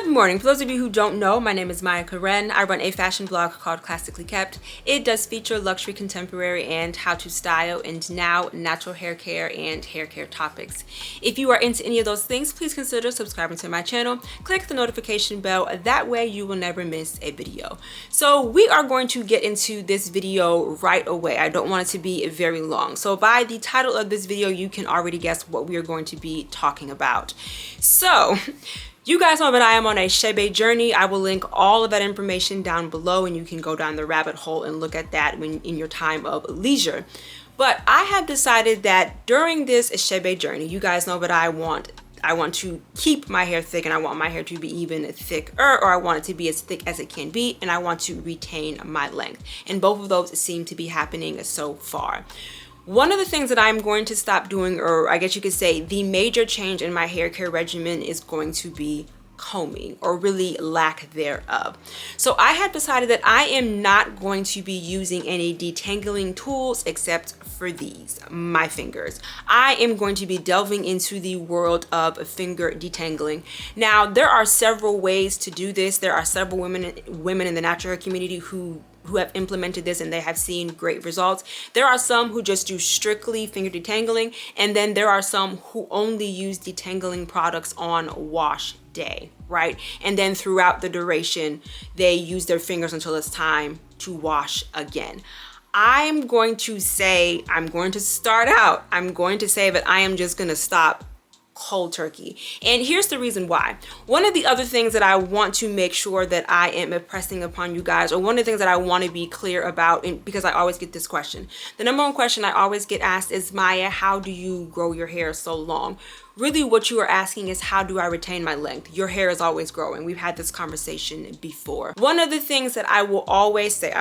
Good morning. For those of you who don't know, my name is Maya Karen. I run a fashion blog called Classically Kept. It does feature luxury, contemporary, and how to style, and now natural hair care and hair care topics. If you are into any of those things, please consider subscribing to my channel. Click the notification bell. That way you will never miss a video. So we are going to get into this video right away. I don't want it to be very long. So by the title of this video, you can already guess what we are going to be talking about. So you guys know that I am on a Shebe journey. I will link all of that information down below and you can go down the rabbit hole and look at that when in your time of leisure. But I have decided that during this Shebe journey, you guys know that I want to keep my hair thick, and I want my hair to be even thicker, or I want it to be as thick as it can be, and I want to retain my length. And both of those seem to be happening so far. One of the things that I'm going to stop doing, or I guess you could say the major change in my hair care regimen, is going to be combing, or really lack thereof. So I have decided that I am not going to be using any detangling tools except for these, my fingers. I am going to be delving into the world of finger detangling. Now, there are several ways to do this. There are several women in the natural hair community who have implemented this and they have seen great results. There are some who just do strictly finger detangling, and then there are some who only use detangling products on wash day, right? And then throughout the duration, they use their fingers until it's time to wash again. I'm going to say that I am just going to stop cold turkey. And here's the reason why. One of the other things that I want to make sure that I am impressing upon you guys, or one of the things that I want to be clear about, and because I always get this question, the number one question I always get asked is, Maya, how do you grow your hair so long? Really what you are asking is, how do I retain my length? Your hair is always growing. We've had this conversation before. One of the things that I will always say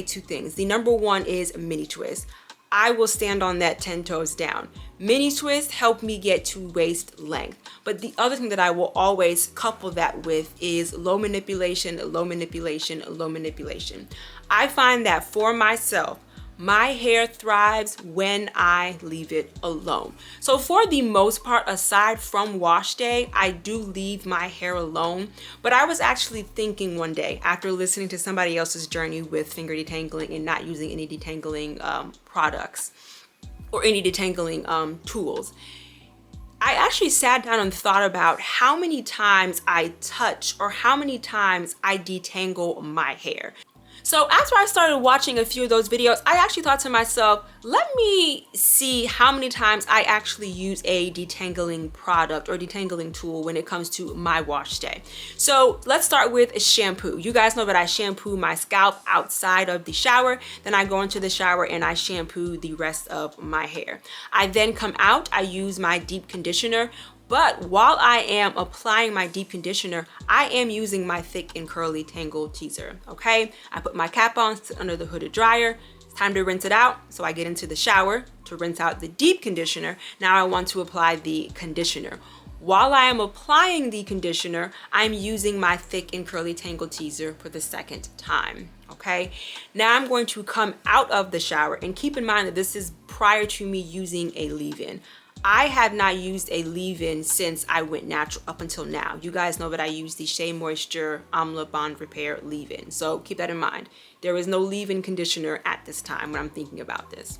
two things. The number one is mini twist. I will stand on that 10 toes down. Mini twists help me get to waist length. But the other thing that I will always couple that with is low manipulation, low manipulation, low manipulation. I find that for myself, my hair thrives when I leave it alone. So for the most part, aside from wash day, I do leave my hair alone. But I was actually thinking one day, after listening to somebody else's journey with finger detangling and not using any detangling products or any detangling tools, I actually sat down and thought about how many times I touch or how many times I detangle my hair. So after I started watching a few of those videos, I actually thought to myself, let me see how many times I actually use a detangling product or detangling tool when it comes to my wash day. So let's start with shampoo. You guys know that I shampoo my scalp outside of the shower. Then I go into the shower and I shampoo the rest of my hair. I then come out, I use my deep conditioner. But while I am applying my deep conditioner, I am using my thick and curly tangle teaser, okay? I put my cap on, sit under the hooded dryer. It's time to rinse it out. So I get into the shower to rinse out the deep conditioner. Now I want to apply the conditioner. While I am applying the conditioner, I'm using my thick and curly tangle teaser for the second time, okay? Now I'm going to come out of the shower, and keep in mind that this is prior to me using a leave-in. I have not used a leave-in since I went natural up until now. You guys know that I use the Shea Moisture Amla Bond Repair leave-in. So keep that in mind. There is no leave-in conditioner at this time when I'm thinking about this.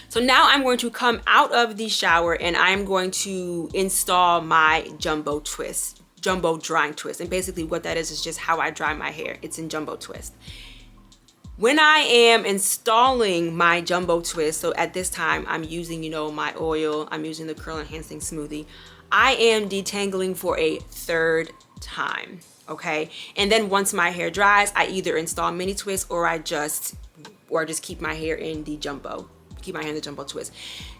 So now I'm going to come out of the shower and I'm going to install my jumbo drying twist. And basically what that is just how I dry my hair. It's in jumbo twist. When I am installing my jumbo twist, so at this time I'm using, my oil, I'm using the curl enhancing smoothie, I am detangling for a third time, okay? And then once my hair dries, I either install mini twist or I just keep my hair in the jumbo twist.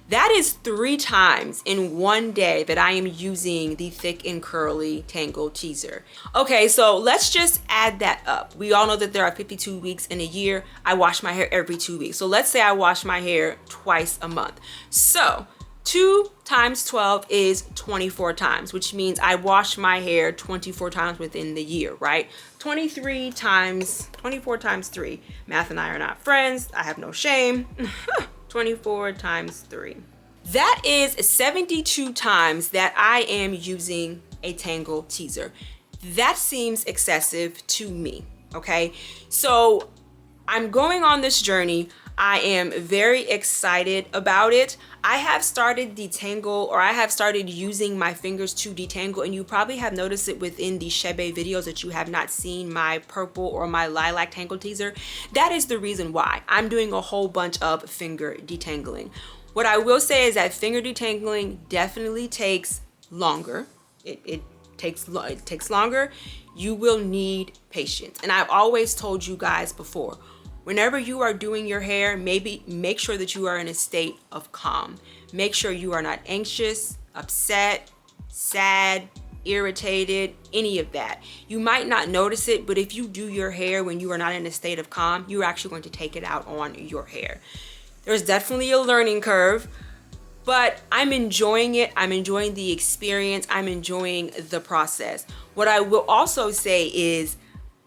That is 3 times in one day that I am using the thick and curly tangle teaser. Okay, so let's just add that up. We all know that there are 52 weeks in a year. I wash my hair every 2 weeks. So let's say I wash my hair twice a month. So 2 times 12 is 24 times, which means I wash my hair 24 times within the year, right? 24 times 3. Math and I are not friends. I have no shame. 24 times 3. That is 72 times that I am using a tangle teaser. That seems excessive to me, okay? So I'm going on this journey. I am very excited about it. I have started detangle, or I have started using my fingers to detangle, and you probably have noticed it within the Shebe videos that you have not seen my purple or my lilac tangle teaser. That is the reason why I'm doing a whole bunch of finger detangling. What I will say is that finger detangling definitely takes longer. It takes longer. You will need patience. And I've always told you guys before, whenever you are doing your hair, maybe make sure that you are in a state of calm. Make sure you are not anxious, upset, sad, irritated, any of that. You might not notice it, but if you do your hair when you are not in a state of calm, you're actually going to take it out on your hair. There's definitely a learning curve, but I'm enjoying it. I'm enjoying the experience. I'm enjoying the process. What I will also say is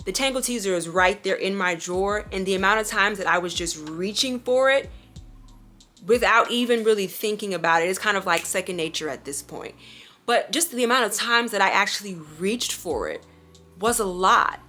the tangle teaser is right there in my drawer, and the amount of times that I was just reaching for it without even really thinking about it is kind of like second nature at this point. But just the amount of times that I actually reached for it was a lot.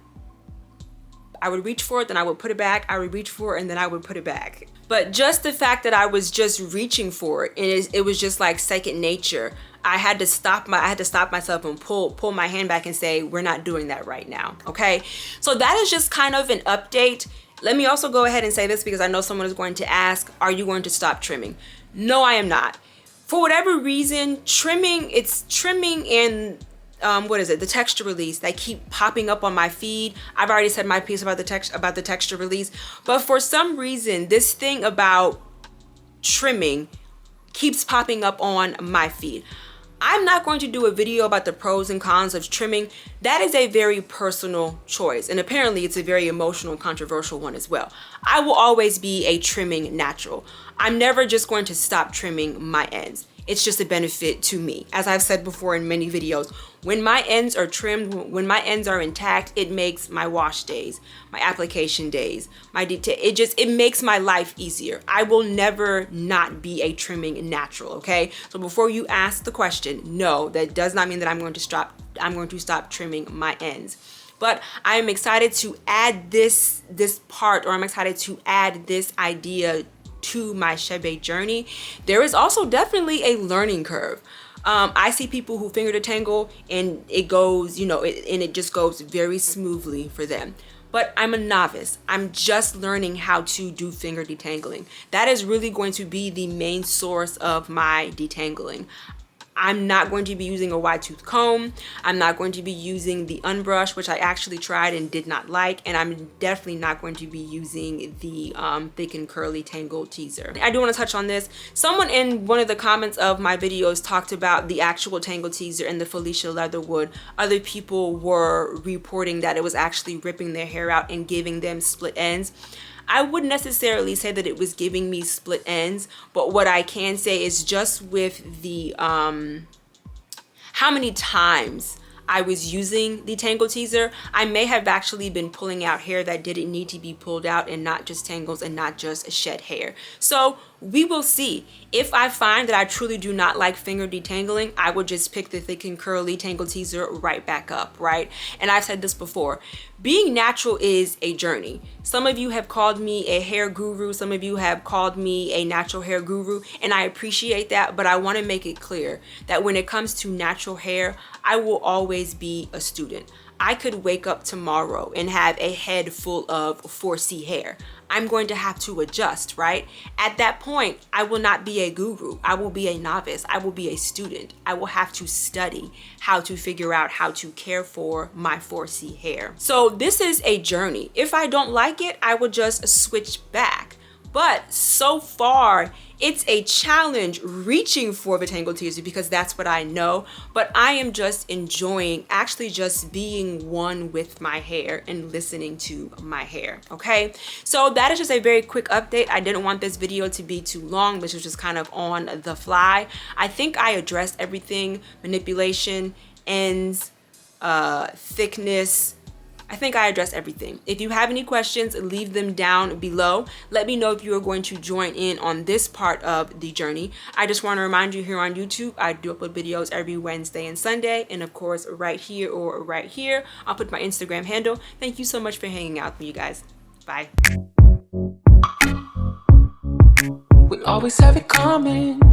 I would reach for it, then I would put it back. I would reach for it, and then I would put it back. But just the fact that I was just reaching for it, it was just like second nature. I had to stop myself and pull my hand back and say, we're not doing that right now. Okay. So that is just kind of an update. Let me also go ahead and say this, because I know someone is going to ask, are you going to stop trimming? No, I am not. For whatever reason, trimming and the texture release that keep popping up on my feed. I've already said my piece about the texture release, but for some reason, this thing about trimming keeps popping up on my feed. I'm not going to do a video about the pros and cons of trimming. That is a very personal choice, and apparently it's a very emotional and controversial one as well. I will always be a trimming natural. I'm never just going to stop trimming my ends. It's just a benefit to me. As I've said before in many videos, when my ends are trimmed, when my ends are intact, it makes my wash days, my application days, it makes my life easier. I will never not be a trimming natural, okay? So before you ask the question, no, that does not mean that I'm going to stop trimming my ends. But I am excited to add this part, or I'm excited to add this idea to my Shebe journey. There is also definitely a learning curve. I see people who finger detangle and it goes, it just goes very smoothly for them. But I'm a novice. I'm just learning how to do finger detangling. That is really going to be the main source of my detangling. I'm not going to be using a wide tooth comb. I'm not going to be using the unbrush, which I actually tried and did not like. And I'm definitely not going to be using the thick and curly tangle teaser. I do want to touch on this. Someone in one of the comments of my videos talked about the actual tangle teaser and the Felicia Leatherwood. Other people were reporting that it was actually ripping their hair out and giving them split ends. I wouldn't necessarily say that it was giving me split ends, but what I can say is just with the how many times I was using the tangle teaser, I may have actually been pulling out hair that didn't need to be pulled out, and not just tangles and not just shed hair. So we will see. If I find that I truly do not like finger detangling, I will just pick the thick and curly tangle teaser right back up, right? And I've said this before, being natural is a journey. Some of you have called me a hair guru, some of you have called me a natural hair guru, and I appreciate that, but I want to make it clear that when it comes to natural hair, I will always be a student. I could wake up tomorrow and have a head full of 4C hair. I'm going to have to adjust, right? At that point, I will not be a guru. I will be a novice. I will be a student. I will have to study how to figure out how to care for my 4C hair. So this is a journey. If I don't like it, I will just switch back. But so far, it's a challenge reaching for the tangle teaser because that's what I know. But I am just enjoying actually just being one with my hair and listening to my hair, okay? So that is just a very quick update. I didn't want this video to be too long. This was just kind of on the fly. I think I addressed everything: manipulation, ends, thickness, I think I addressed everything. If you have any questions, leave them down below. Let me know if you are going to join in on this part of the journey. I just want to remind you, here on YouTube, I do upload videos every Wednesday and Sunday. And of course, right here or right here, I'll put my Instagram handle. Thank you so much for hanging out with me, you guys. Bye. We always have it coming.